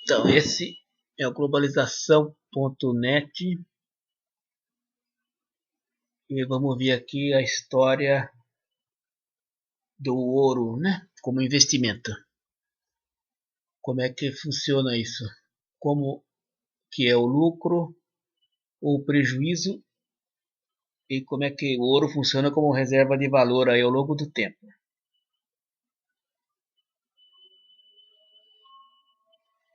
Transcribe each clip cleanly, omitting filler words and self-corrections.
Então, esse é o globalização.net e vamos ver aqui a história do ouro, né? Como investimento. Como é que funciona isso? Como que é o lucro, o prejuízo e como é que o ouro funciona como reserva de valor aí ao longo do tempo.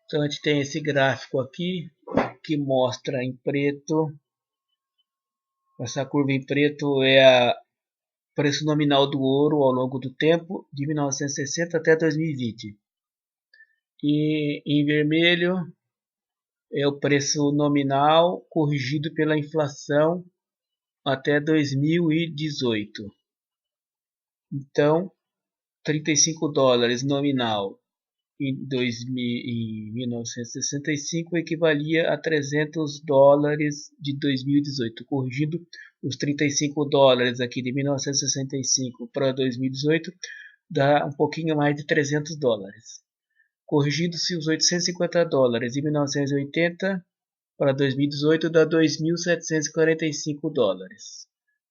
Então a gente tem esse gráfico aqui que mostra em preto. Essa curva em preto é o preço nominal do ouro ao longo do tempo, de 1960 até 2020. E em vermelho é o preço nominal corrigido pela inflação até 2018. Então, 35 dólares nominal em 1965 equivalia a 300 dólares de 2018, corrigindo os 35 dólares aqui de 1965 para 2018, dá um pouquinho mais de 300 dólares. Corrigindo-se os 850 dólares de 1980 para 2018, dá 2.745 dólares.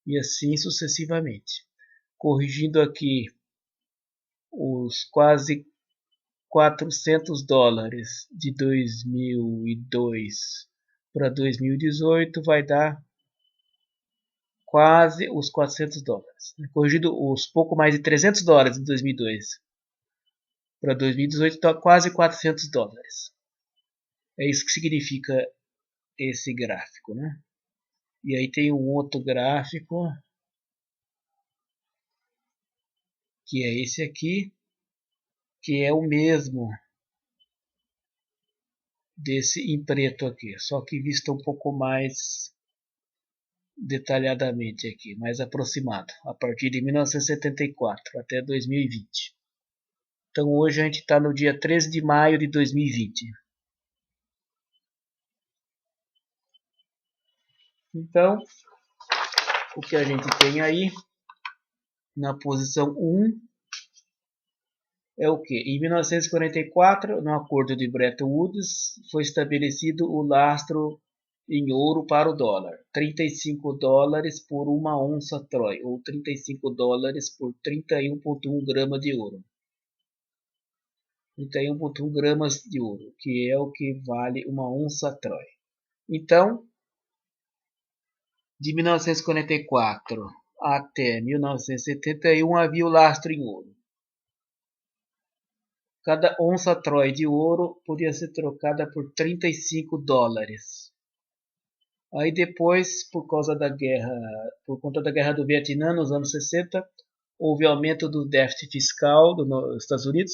E assim sucessivamente. Corrigindo aqui os quase 400 dólares de 2002 para 2018 vai dar quase os 400 dólares. Corrigido os pouco mais de 300 dólares de 2002 para 2018 está quase 400 dólares. É isso que significa esse gráfico, né? E aí tem um outro gráfico que é esse aqui, que é o mesmo desse em preto aqui, só que visto um pouco mais detalhadamente aqui, mais aproximado, a partir de 1974 até 2020. Então hoje a gente está no dia 13 de maio de 2020. Então, o que a gente tem aí na posição 1 é o que? Em 1944, no acordo de Bretton Woods, foi estabelecido o lastro em ouro para o dólar, 35 dólares por uma onça Troy, ou 35 dólares por 31,1 gramas de ouro. 31,1 gramas de ouro, que é o que vale uma onça Troy. Então, de 1944 até 1971 havia o lastro em ouro. Cada onça Troy de ouro podia ser trocada por 35 dólares. Aí depois, por conta da guerra do Vietnã nos anos 60, houve aumento do déficit fiscal dos Estados Unidos,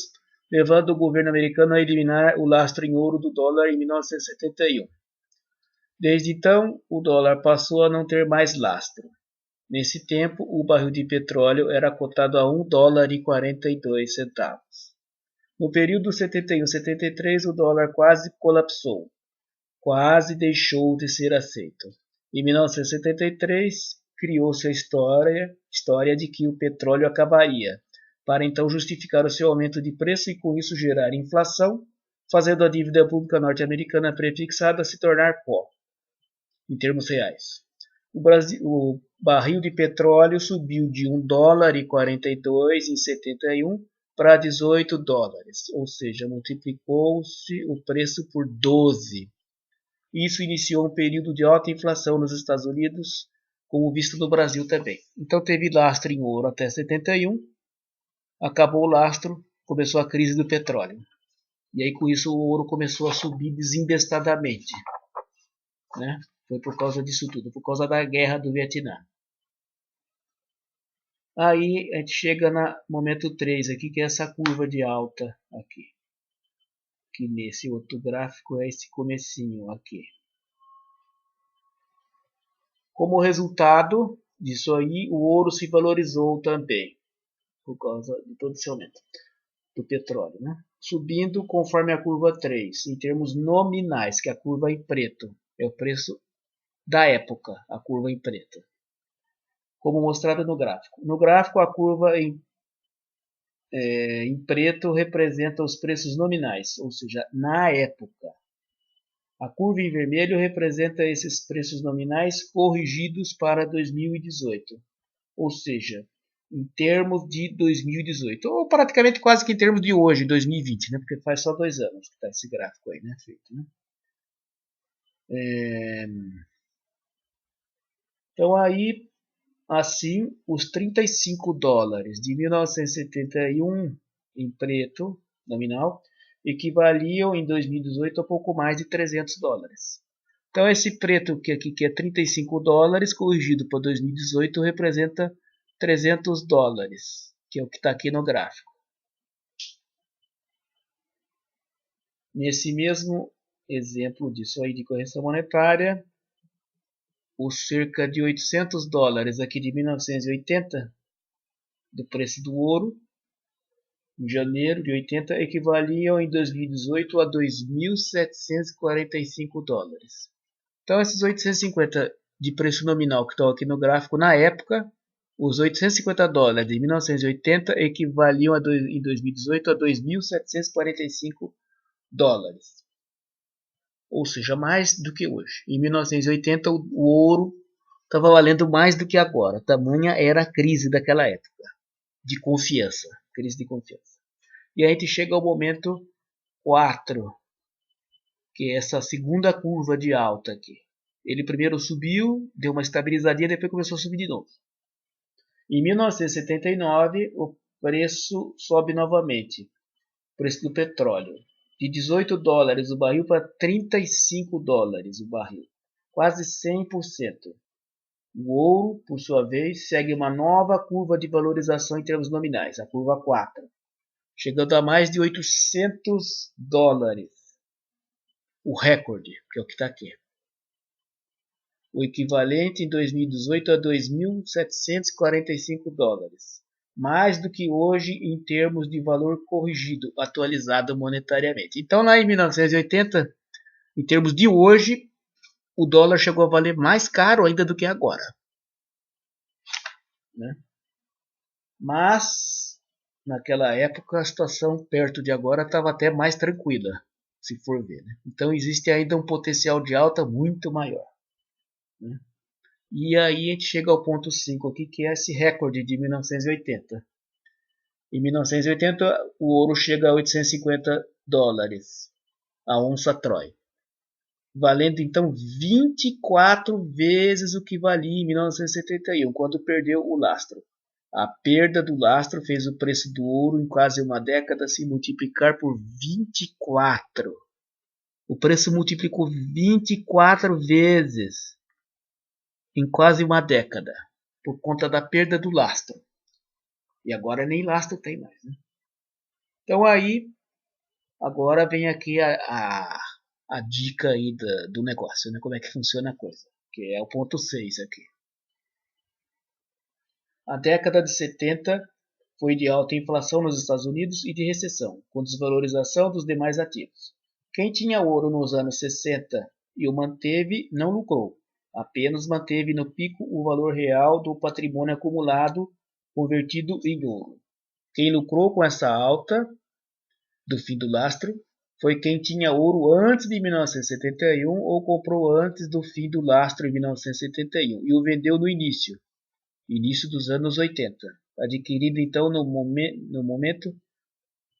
levando o governo americano a eliminar o lastro em ouro do dólar em 1971. Desde então, o dólar passou a não ter mais lastro. Nesse tempo, o barril de petróleo era cotado a 1 dólar e 42 centavos. No período 71-73, o dólar quase colapsou, quase deixou de ser aceito. Em 1973, criou-se a história de que o petróleo acabaria, para então justificar o seu aumento de preço e com isso gerar inflação, fazendo a dívida pública norte-americana prefixada se tornar pó, em termos reais. O barril de petróleo subiu de 1 dólar e 42 em 71 para 18 dólares, ou seja, multiplicou-se o preço por 12. Isso iniciou um período de alta inflação nos Estados Unidos, como visto no Brasil também. Então teve lastro em ouro até 71, acabou o lastro, começou a crise do petróleo. E aí com isso o ouro começou a subir desembestadamente, né? Foi por causa disso tudo, por causa da guerra do Vietnã. Aí a gente chega no momento 3 aqui, que é essa curva de alta aqui. Que nesse outro gráfico é esse comecinho aqui. Como resultado disso aí, o ouro se valorizou também, por causa de todo esse aumento do petróleo, né? Subindo conforme a curva 3, em termos nominais, que é a curva em preto, é o preço da época, a curva em preto, como mostrado no gráfico. No gráfico, a curva em em preto representa os preços nominais, ou seja, na época. A curva em vermelho representa esses preços nominais corrigidos para 2018, ou seja, em termos de 2018, ou praticamente quase que em termos de hoje, 2020, né? Porque faz só 2 anos que está esse gráfico aí, né? Feito, né? Então aí, assim, os 35 dólares de 1971 em preto, nominal, equivaliam em 2018 a pouco mais de 300 dólares. Então esse preto que aqui que é 35 dólares, corrigido para 2018, representa 300 dólares, que é o que está aqui no gráfico. Nesse mesmo exemplo disso aí de correção monetária, os cerca de 800 dólares aqui de 1980, do preço do ouro, em janeiro de 80, equivaliam em 2018 a 2.745 dólares. Então esses 850 de preço nominal que estão aqui no gráfico, na época, os 850 dólares de 1980 equivaliam em 2018 a 2.745 dólares. Ou seja, mais do que hoje. Em 1980 o ouro estava valendo mais do que agora. Tamanha era a crise daquela época. De confiança. Crise de confiança. E a gente chega ao momento 4, que é essa segunda curva de alta aqui. Ele primeiro subiu, deu uma estabilizadinha, depois começou a subir de novo. Em 1979, o preço sobe novamente. O preço do petróleo. De 18 dólares o barril para 35 dólares o barril. Quase 100%. O ouro, por sua vez, segue uma nova curva de valorização em termos nominais, a curva 4, chegando a mais de 800 dólares. O recorde, que é o que está aqui. O equivalente em 2018 a 2.745 dólares. Mais do que hoje em termos de valor corrigido, atualizado monetariamente. Então lá em 1980, em termos de hoje, o dólar chegou a valer mais caro ainda do que agora. Né? Mas, naquela época, a situação perto de agora estava até mais tranquila, se for ver. Né? Então existe ainda um potencial de alta muito maior. Né? E aí a gente chega ao ponto 5 aqui, que é esse recorde de 1980. Em 1980, o ouro chega a 850 dólares a onça Troy, valendo então 24 vezes o que valia em 1971, quando perdeu o lastro. A perda do lastro fez o preço do ouro em quase uma década se multiplicar por 24. O preço multiplicou 24 vezes em quase uma década, por conta da perda do lastro. E agora nem lastro tem mais. Né? Então aí, agora vem aqui a dica aí do negócio, né? Como é que funciona a coisa. Que é o ponto 6 aqui. A década de 70 foi de alta inflação nos Estados Unidos e de recessão, com desvalorização dos demais ativos. Quem tinha ouro nos anos 60 e o manteve não lucrou, apenas manteve no pico o valor real do patrimônio acumulado convertido em ouro. Quem lucrou com essa alta do fim do lastro foi quem tinha ouro antes de 1971 ou comprou antes do fim do lastro em 1971 e o vendeu no início dos anos 80, adquirindo então no momento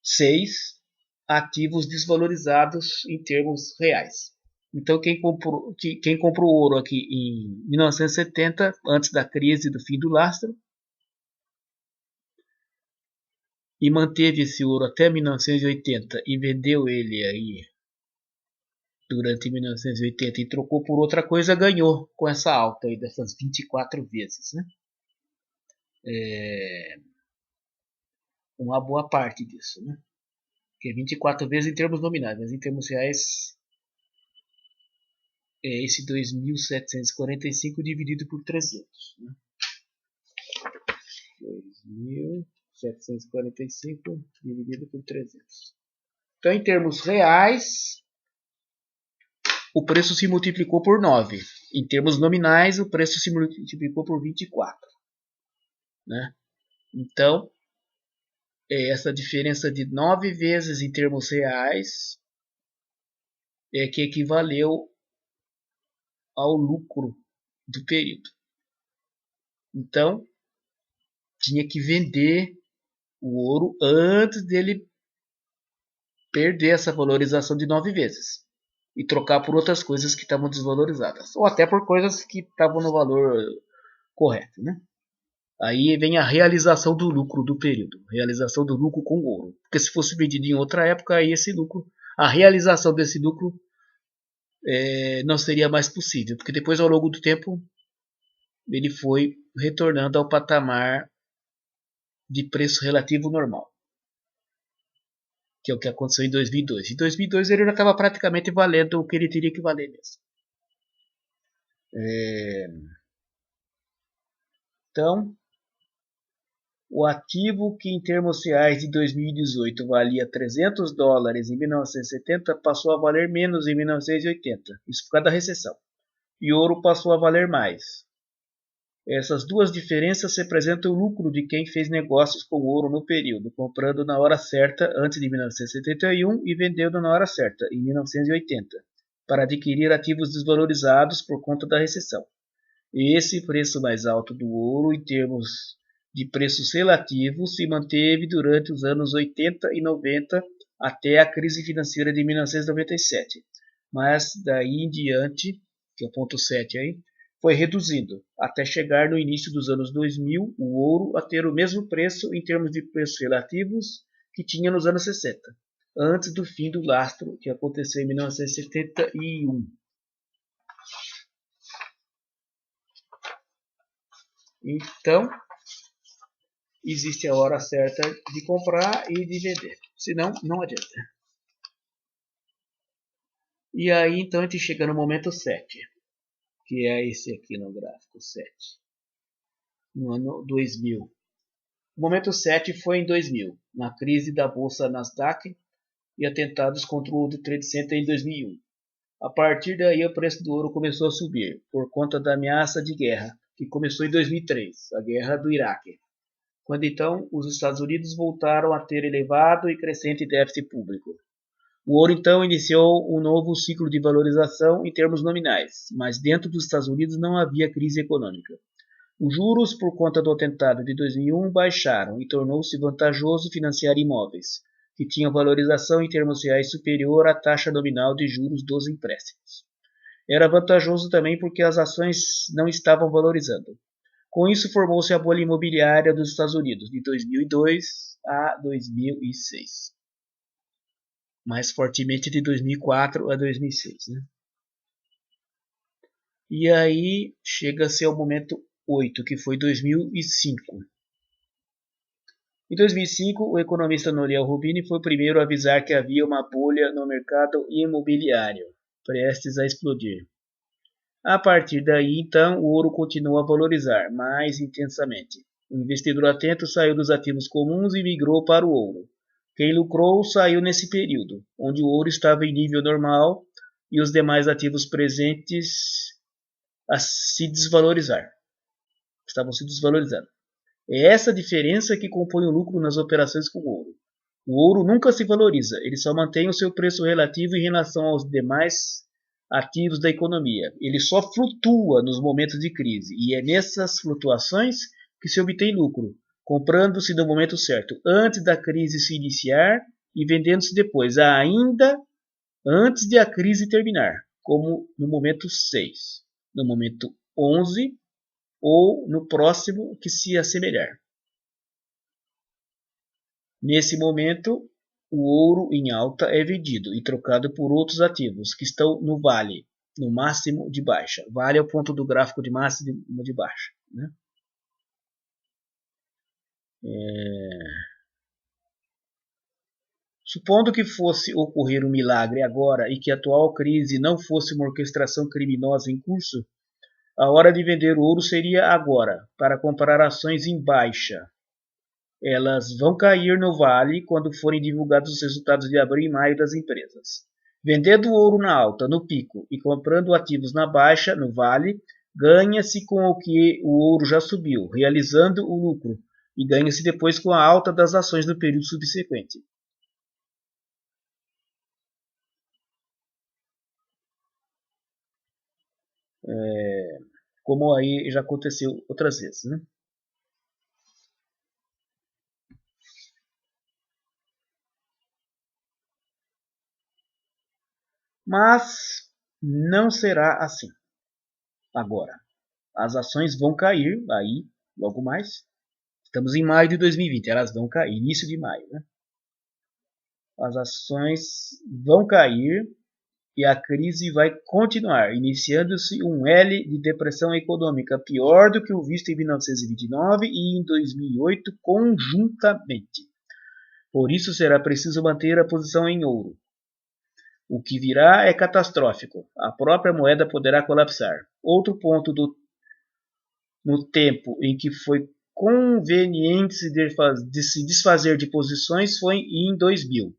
6 ativos desvalorizados em termos reais. Então quem comprou ouro aqui em 1970, antes da crise do fim do lastro, e manteve esse ouro até 1980 e vendeu ele aí durante 1980 e trocou por outra coisa, ganhou com essa alta aí dessas 24 vezes, né? Uma boa parte disso, né? Que é 24 vezes em termos nominais, mas em termos reais é esse 2.745 dividido por 300. Né? 2.745 dividido por 300. Então, em termos reais, o preço se multiplicou por 9. Em termos nominais, o preço se multiplicou por 24. Né? Então, é essa diferença de 9 vezes em termos reais que equivaleu ao lucro do período. Então, tinha que vender o ouro antes dele perder essa valorização de 9 vezes e trocar por outras coisas que estavam desvalorizadas, ou até por coisas que estavam no valor correto, né? Aí vem a realização do lucro do período, realização do lucro com ouro. Porque se fosse vendido em outra época, aí esse lucro, a realização desse lucro não seria mais possível, porque depois ao longo do tempo ele foi retornando ao patamar de preço relativo normal, que é o que aconteceu em 2002. Em 2002 ele já estava praticamente valendo o que ele teria que valer mesmo. Então, o ativo que em termos reais de 2018 valia 300 dólares em 1970 passou a valer menos em 1980, isso por causa da recessão. E ouro passou a valer mais. Essas duas diferenças representam o lucro de quem fez negócios com ouro no período, comprando na hora certa antes de 1971 e vendendo na hora certa, em 1980, para adquirir ativos desvalorizados por conta da recessão. Esse preço mais alto do ouro em termos de preços relativos se manteve durante os anos 80 e 90 até a crise financeira de 1997, mas daí em diante, que é o ponto 7 aí, foi reduzindo, até chegar no início dos anos 2000 o ouro a ter o mesmo preço em termos de preços relativos que tinha nos anos 60, antes do fim do lastro que aconteceu em 1971. Então, existe a hora certa de comprar e de vender, senão não adianta. E aí então a gente chega no momento 7, que é esse aqui no gráfico 7, no ano 2000. O momento 7 foi em 2000, na crise da bolsa Nasdaq e atentados contra o World Trade Center em 2001. A partir daí o preço do ouro começou a subir, por conta da ameaça de guerra, que começou em 2003, a guerra do Iraque, quando então os Estados Unidos voltaram a ter elevado e crescente déficit público. O ouro então iniciou um novo ciclo de valorização em termos nominais, mas dentro dos Estados Unidos não havia crise econômica. Os juros por conta do atentado de 2001 baixaram e tornou-se vantajoso financiar imóveis, que tinham valorização em termos reais superior à taxa nominal de juros dos empréstimos. Era vantajoso também porque as ações não estavam valorizando. Com isso, formou-se a bolha imobiliária dos Estados Unidos, de 2002 a 2006. Mais fortemente de 2004 a 2006. Né? E aí chega-se ao momento 8, que foi 2005. Em 2005, o economista Nouriel Roubini foi o primeiro a avisar que havia uma bolha no mercado imobiliário, prestes a explodir. A partir daí, então, o ouro continuou a valorizar mais intensamente. O investidor atento saiu dos ativos comuns e migrou para o ouro. Quem lucrou saiu nesse período, onde o ouro estava em nível normal e os demais ativos presentes a se desvalorizar. Estavam se desvalorizando. É essa diferença que compõe o lucro nas operações com ouro. O ouro nunca se valoriza, ele só mantém o seu preço relativo em relação aos demais ativos da economia. Ele só flutua nos momentos de crise, e é nessas flutuações que se obtém lucro, comprando-se no momento certo, antes da crise se iniciar e vendendo-se depois, ainda antes de a crise terminar, como no momento 6, no momento 11 ou no próximo que se assemelhar. Nesse momento, o ouro em alta é vendido e trocado por outros ativos que estão no vale, no máximo de baixa. Vale é o ponto do gráfico de máximo de baixa. Né? Supondo que fosse ocorrer um milagre agora e que a atual crise não fosse uma orquestração criminosa em curso, a hora de vender o ouro seria agora, para comprar ações em baixa. Elas vão cair no vale quando forem divulgados os resultados de abril e maio das empresas. Vendendo ouro na alta, no pico, e comprando ativos na baixa, no vale, ganha-se com o que o ouro já subiu, realizando o lucro, e ganha-se depois com a alta das ações no período subsequente. Como aí já aconteceu outras vezes, né? Mas não será assim agora. As ações vão cair aí logo mais. Estamos em maio de 2020, elas vão cair, início de maio, né? As ações vão cair e a crise vai continuar, iniciando-se um L de depressão econômica pior do que o visto em 1929 e em 2008 conjuntamente. Por isso será preciso manter a posição em ouro. O que virá é catastrófico. A própria moeda poderá colapsar. Outro ponto no tempo em que foi conveniente se desfazer de posições foi em 2000.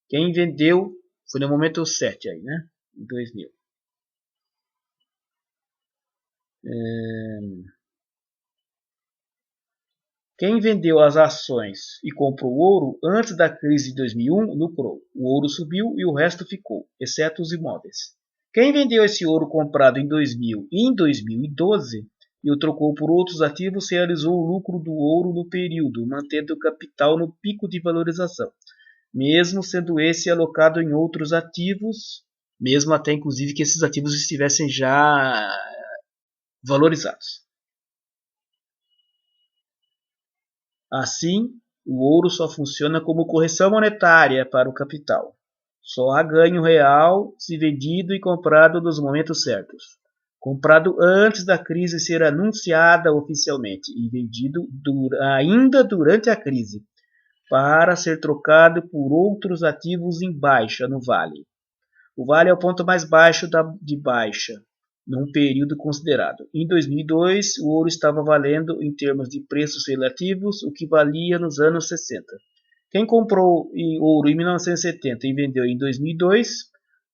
Quem vendeu foi no momento 7 aí, né? Em 2000. Quem vendeu as ações e comprou ouro antes da crise de 2001 lucrou. O ouro subiu e o resto ficou, exceto os imóveis. Quem vendeu esse ouro comprado em 2000 e em 2012 e o trocou por outros ativos realizou o lucro do ouro no período, mantendo o capital no pico de valorização, mesmo sendo esse alocado em outros ativos, mesmo até inclusive que esses ativos estivessem já valorizados. Assim, o ouro só funciona como correção monetária para o capital. Só há ganho real se vendido e comprado nos momentos certos. Comprado antes da crise ser anunciada oficialmente e vendido ainda durante a crise, para ser trocado por outros ativos em baixa no vale. O vale é o ponto mais baixo de baixa, num período considerado. Em 2002, o ouro estava valendo, em termos de preços relativos, o que valia nos anos 60. Quem comprou ouro em 1970 e vendeu em 2002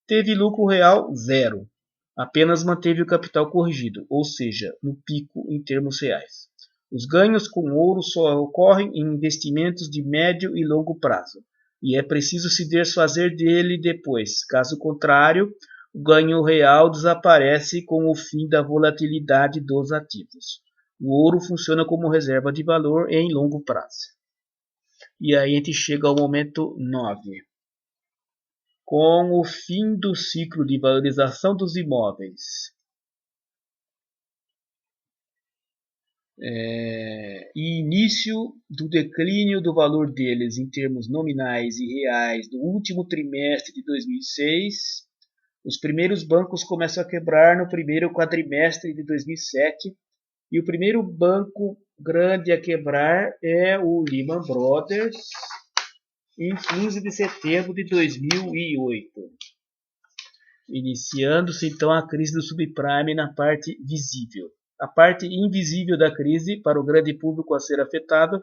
teve lucro real zero. Apenas manteve o capital corrigido, ou seja, no pico em termos reais. Os ganhos com ouro só ocorrem em investimentos de médio e longo prazo, e é preciso se desfazer dele depois. Caso contrário, o ganho real desaparece com o fim da volatilidade dos ativos. O ouro funciona como reserva de valor em longo prazo. E aí a gente chega ao momento 9. Com o fim do ciclo de valorização dos imóveis e início do declínio do valor deles em termos nominais e reais no último trimestre de 2006, os primeiros bancos começam a quebrar no primeiro quadrimestre de 2007 e o primeiro banco grande a quebrar é o Lehman Brothers em 15 de setembro de 2008. Iniciando-se então a crise do subprime na parte visível. A parte invisível da crise, para o grande público a ser afetado,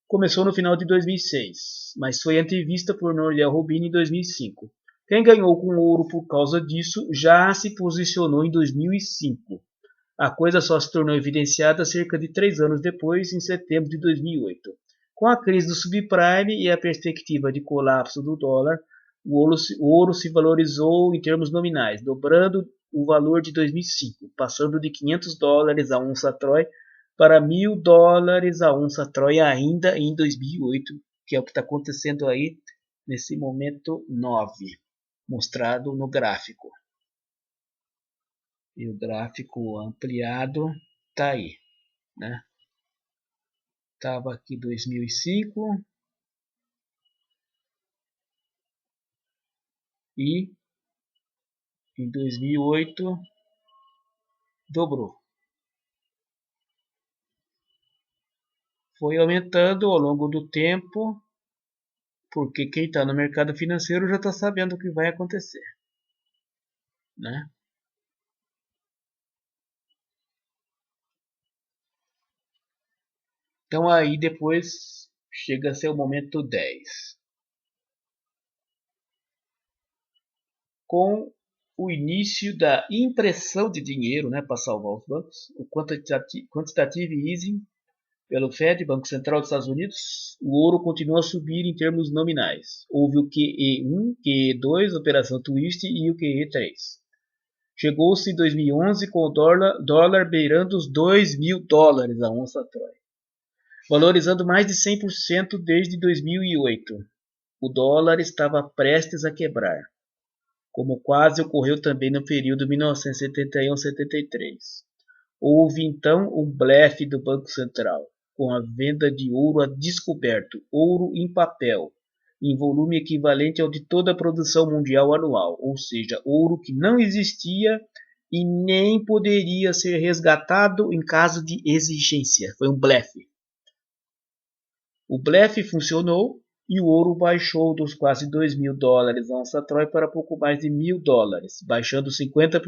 começou no final de 2006, mas foi antevista por Nouriel Roubini em 2005. Quem ganhou com ouro por causa disso já se posicionou em 2005. A coisa só se tornou evidenciada cerca de 3 anos depois, em setembro de 2008. Com a crise do subprime e a perspectiva de colapso do dólar, o ouro se valorizou em termos nominais, dobrando o valor de 2005, passando de $500 a onça Troy para $1.000 a onça Troy ainda em 2008, que é o que está acontecendo aí nesse momento 9, mostrado no gráfico. E o gráfico ampliado está aí, né? Estava aqui 2005 e em 2008 dobrou. Foi aumentando ao longo do tempo, porque quem está no mercado financeiro já está sabendo o que vai acontecer, né? Então aí depois chega a ser o momento 10. Com o início da impressão de dinheiro, né, para salvar os bancos, o quantitative easing pelo Fed, Banco Central dos Estados Unidos, o ouro continua a subir em termos nominais. Houve o QE1, QE2, Operação Twist e o QE3. Chegou-se em 2011 com o dólar beirando os $2.000 a onça Troy, valorizando mais de 100% desde 2008. O dólar estava prestes a quebrar, como quase ocorreu também no período 1971-73. Houve então um blefe do Banco Central, com a venda de ouro a descoberto, ouro em papel, em volume equivalente ao de toda a produção mundial anual, ou seja, ouro que não existia e nem poderia ser resgatado em caso de exigência. Foi um blefe. O blefe funcionou e o ouro baixou dos quase $2.000 a onça Troy para pouco mais de $1.000, baixando 50%.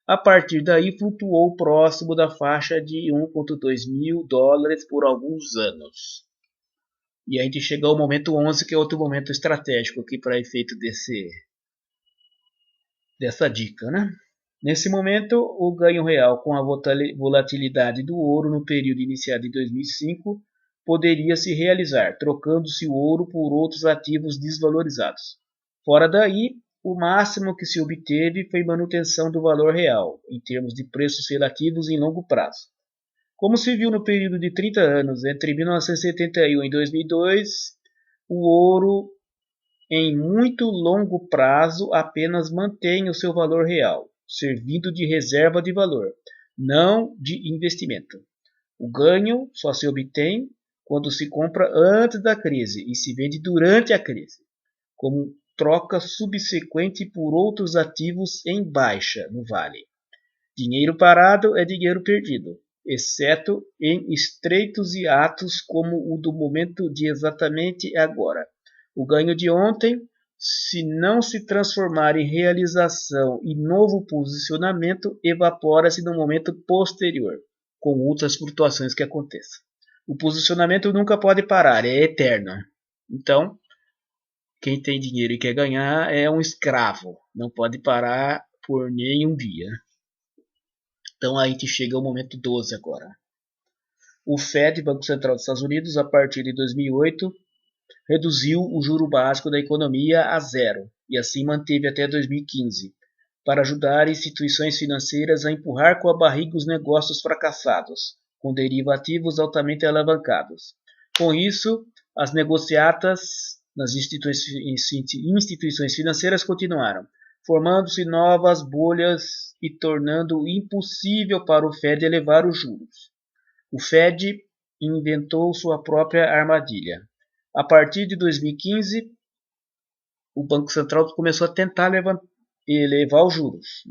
A partir daí flutuou próximo da faixa de $1.200 por alguns anos. E a gente chega ao momento 11, que é outro momento estratégico aqui para efeito dessa dica, né? Nesse momento, o ganho real com a volatilidade do ouro no período iniciado em 2005 poderia se realizar, trocando-se o ouro por outros ativos desvalorizados. Fora daí, o máximo que se obteve foi manutenção do valor real, em termos de preços relativos em longo prazo. Como se viu no período de 30 anos, entre 1971 e 2002, o ouro, em muito longo prazo, apenas mantém o seu valor real, servindo de reserva de valor, não de investimento. O ganho só se obtém quando se compra antes da crise e se vende durante a crise, como troca subsequente por outros ativos em baixa no vale. Dinheiro parado é dinheiro perdido, exceto em estreitos hiatos como o do momento de exatamente agora. O ganho de ontem, se não se transformar em realização e novo posicionamento, evapora-se no momento posterior, com outras flutuações que aconteçam. O posicionamento nunca pode parar, é eterno. Então, quem tem dinheiro e quer ganhar é um escravo, não pode parar por nenhum dia. Então a gente chega ao momento 12 agora. O Fed, Banco Central dos Estados Unidos, a partir de 2008, reduziu o juro básico da economia a zero e assim manteve até 2015, para ajudar instituições financeiras a empurrar com a barriga os negócios fracassados, com derivativos altamente alavancados. Com isso, as negociatas nas instituições financeiras continuaram, formando-se novas bolhas e tornando impossível para o Fed elevar os juros. O Fed inventou sua própria armadilha. A partir de 2015, o Banco Central começou a tentar elevar os juros.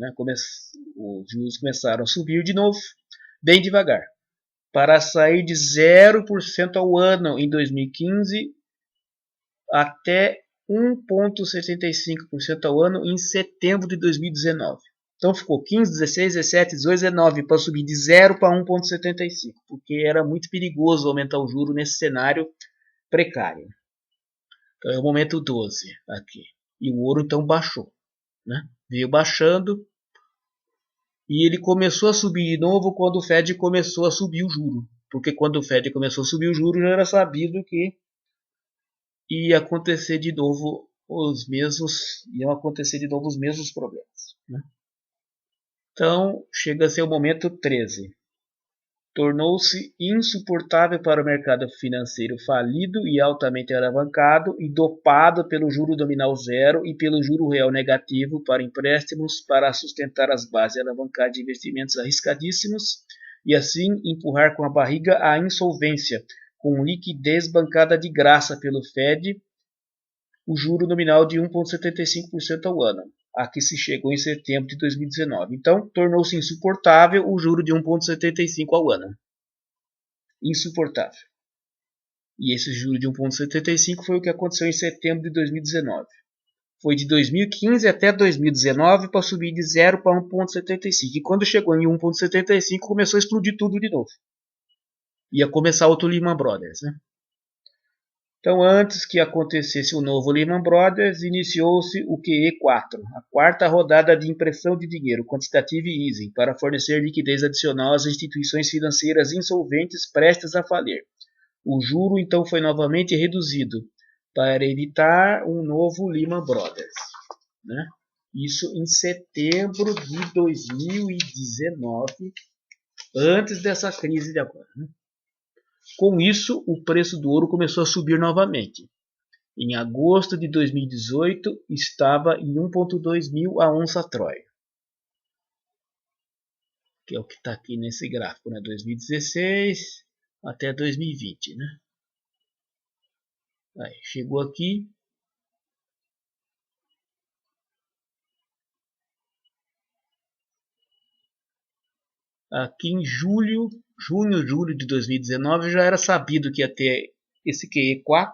Os juros começaram a subir de novo, bem devagar, para sair de 0% ao ano em 2015 até 1,75% ao ano em setembro de 2019. Então ficou 15, 16, 17, 18, 19 para subir de 0 para 1,75, porque era muito perigoso aumentar o juro nesse cenário precário. Então é o momento 12 aqui. E o ouro então baixou, né? Veio baixando e ele começou a subir de novo quando o Fed começou a subir o juro. Porque quando o Fed começou a subir o juro, já era sabido que ia acontecer de novo os mesmos problemas, né? Então, chega a ser o momento 13. Tornou-se insuportável para o mercado financeiro falido e altamente alavancado e dopado pelo juro nominal zero e pelo juro real negativo para empréstimos para sustentar as bases alavancadas de investimentos arriscadíssimos e assim empurrar com a barriga a insolvência, com liquidez bancada de graça pelo Fed, o juro nominal de 1,75% ao ano, a que se chegou em setembro de 2019. Então, tornou-se insuportável o juro de 1,75% ao ano. Insuportável. E esse juro de 1,75% foi o que aconteceu em setembro de 2019. Foi de 2015 até 2019 para subir de 0 para 1,75%. E quando chegou em 1,75% começou a explodir tudo de novo. Ia começar outro Lehman Brothers, né? Então, antes que acontecesse o novo Lehman Brothers, iniciou-se o QE4, a quarta rodada de impressão de dinheiro, quantitative easing, para fornecer liquidez adicional às instituições financeiras insolventes prestes a falir. O juro então foi novamente reduzido para evitar um novo Lehman Brothers, né? Isso em setembro de 2019, antes dessa crise de agora, né? Com isso, o preço do ouro começou a subir novamente. Em agosto de 2018, estava em 1,2 mil a onça Troia, que é o que está aqui nesse gráfico, né? 2016 até 2020, né? Aí, chegou aqui. Aqui em julho de 2019 já era sabido que ia ter esse QE4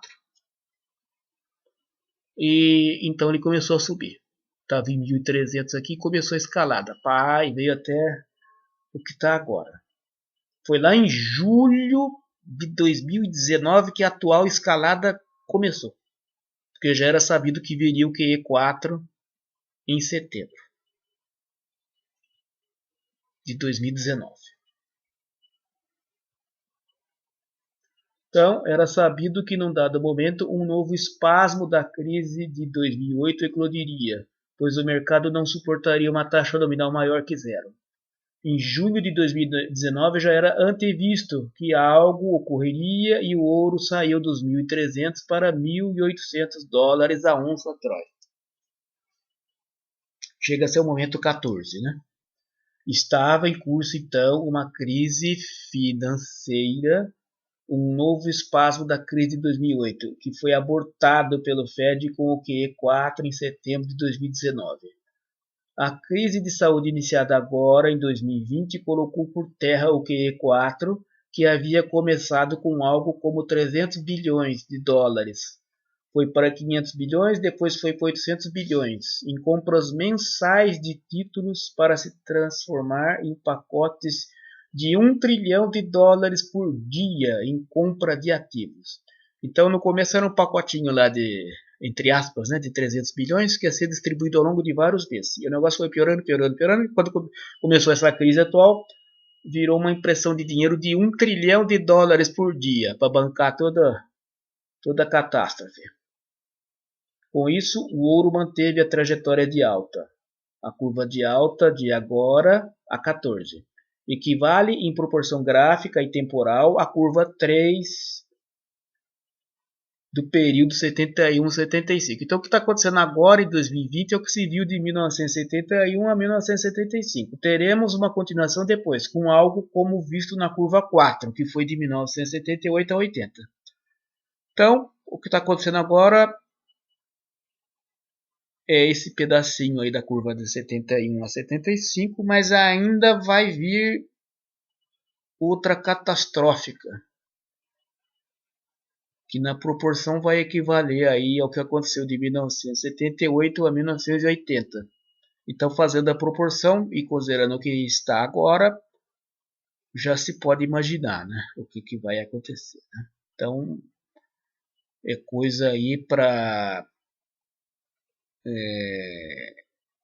e então ele começou a subir. Estava em 1.300 aqui e começou a escalada. Pá, e veio até o que está agora. Foi lá em julho de 2019 que a atual escalada começou. Porque já era sabido que viria o QE4 em setembro de 2019. Então, era sabido que num dado momento um novo espasmo da crise de 2008 eclodiria, pois o mercado não suportaria uma taxa nominal maior que zero. Em junho de 2019 já era antevisto que algo ocorreria e o ouro saiu dos 1.300 para 1.800 dólares a onça Troy. Chega a ser o momento 14, né? Estava em curso então uma crise financeira, um novo espasmo da crise de 2008, que foi abortado pelo Fed com o QE4 em setembro de 2019. A crise de saúde iniciada agora, em 2020, colocou por terra o QE4, que havia começado com algo como 300 bilhões de dólares. Foi para 500 bilhões, depois foi para 800 bilhões, em compras mensais de títulos para se transformar em pacotes de 1 trilhão de dólares por dia em compra de ativos. Então, no começo era um pacotinho lá de, entre aspas, né, de 300 bilhões, que ia ser distribuído ao longo de vários meses. E o negócio foi piorando, piorando, piorando. E quando começou essa crise atual, virou uma impressão de dinheiro de 1 trilhão de dólares por dia, para bancar toda a catástrofe. Com isso, o ouro manteve a trajetória de alta. A curva de alta de agora a 14. Equivale em proporção gráfica e temporal à curva 3 do período 71-75. Então, o que está acontecendo agora em 2020 é o que se viu de 1971 a 1975. Teremos uma continuação depois, com algo como visto na curva 4, que foi de 1978 a 80. Então, o que está acontecendo agora é esse pedacinho aí da curva de 71 a 75, mas ainda vai vir outra catastrófica, que na proporção vai equivaler aí ao que aconteceu de 1978 a 1980. Então, fazendo a proporção e considerando o que está agora, já se pode imaginar, né, o que vai acontecer, né? Então, é coisa aí para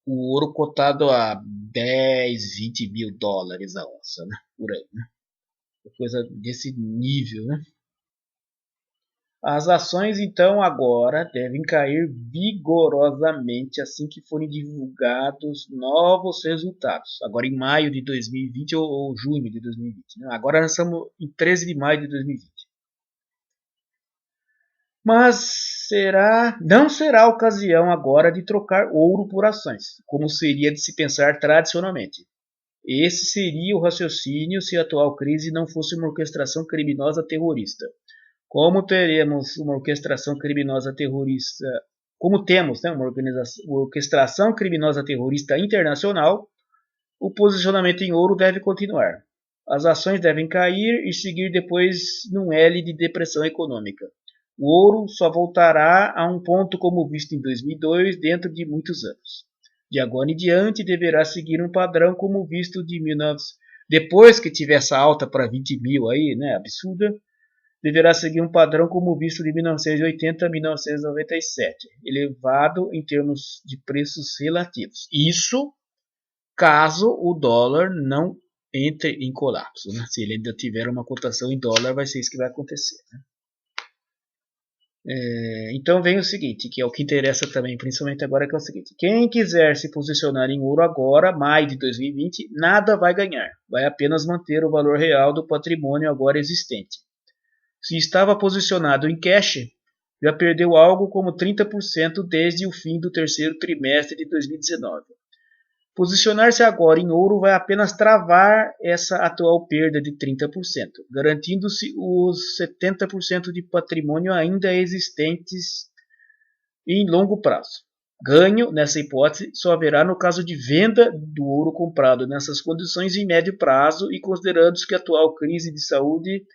o ouro cotado a 10, 20 mil dólares a onça, né? Por aí, né? Coisa desse nível, né? As ações, então, agora devem cair vigorosamente assim que forem divulgados novos resultados. Agora em maio de 2020 ou junho de 2020. Né? Agora nós estamos em 13 de maio de 2020. Mas não será a ocasião agora de trocar ouro por ações, como seria de se pensar tradicionalmente. Esse seria o raciocínio se a atual crise não fosse uma orquestração criminosa terrorista. Como teremos uma orquestração criminosa terrorista, como temos, né, uma orquestração criminosa terrorista internacional, o posicionamento em ouro deve continuar. As ações devem cair e seguir depois num L de depressão econômica. O ouro só voltará a um ponto como visto em 2002 dentro de muitos anos. De agora em diante deverá seguir um padrão como visto de 1900, depois que tiver essa alta para 20 mil aí, né, absurda. deverá seguir um padrão como visto de 1980 a 1997, elevado em termos de preços relativos. Isso caso o dólar não entre em colapso. Né? Se ele ainda tiver uma cotação em dólar, vai ser isso que vai acontecer. Né? Então vem o seguinte, que é o que interessa também, principalmente agora, que é o seguinte: quem quiser se posicionar em ouro agora, maio de 2020, nada vai ganhar, vai apenas manter o valor real do patrimônio agora existente. Se estava posicionado em cash, já perdeu algo como 30% desde o fim do terceiro trimestre de 2019. Posicionar-se agora em ouro vai apenas travar essa atual perda de 30%, garantindo-se os 70% de patrimônio ainda existentes em longo prazo. Ganho, nessa hipótese, só haverá no caso de venda do ouro comprado nessas condições em médio prazo e considerando-se que a atual crise de saúde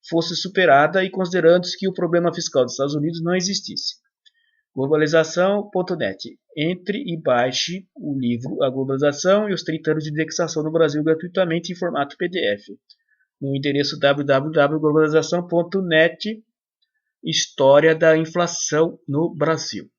fosse superada e considerando-se que o problema fiscal dos Estados Unidos não existisse. Globalização.net. Entre e baixe o livro A Globalização e os 30 anos de indexação no Brasil gratuitamente em formato PDF. No endereço www.globalização.net. História da inflação no Brasil.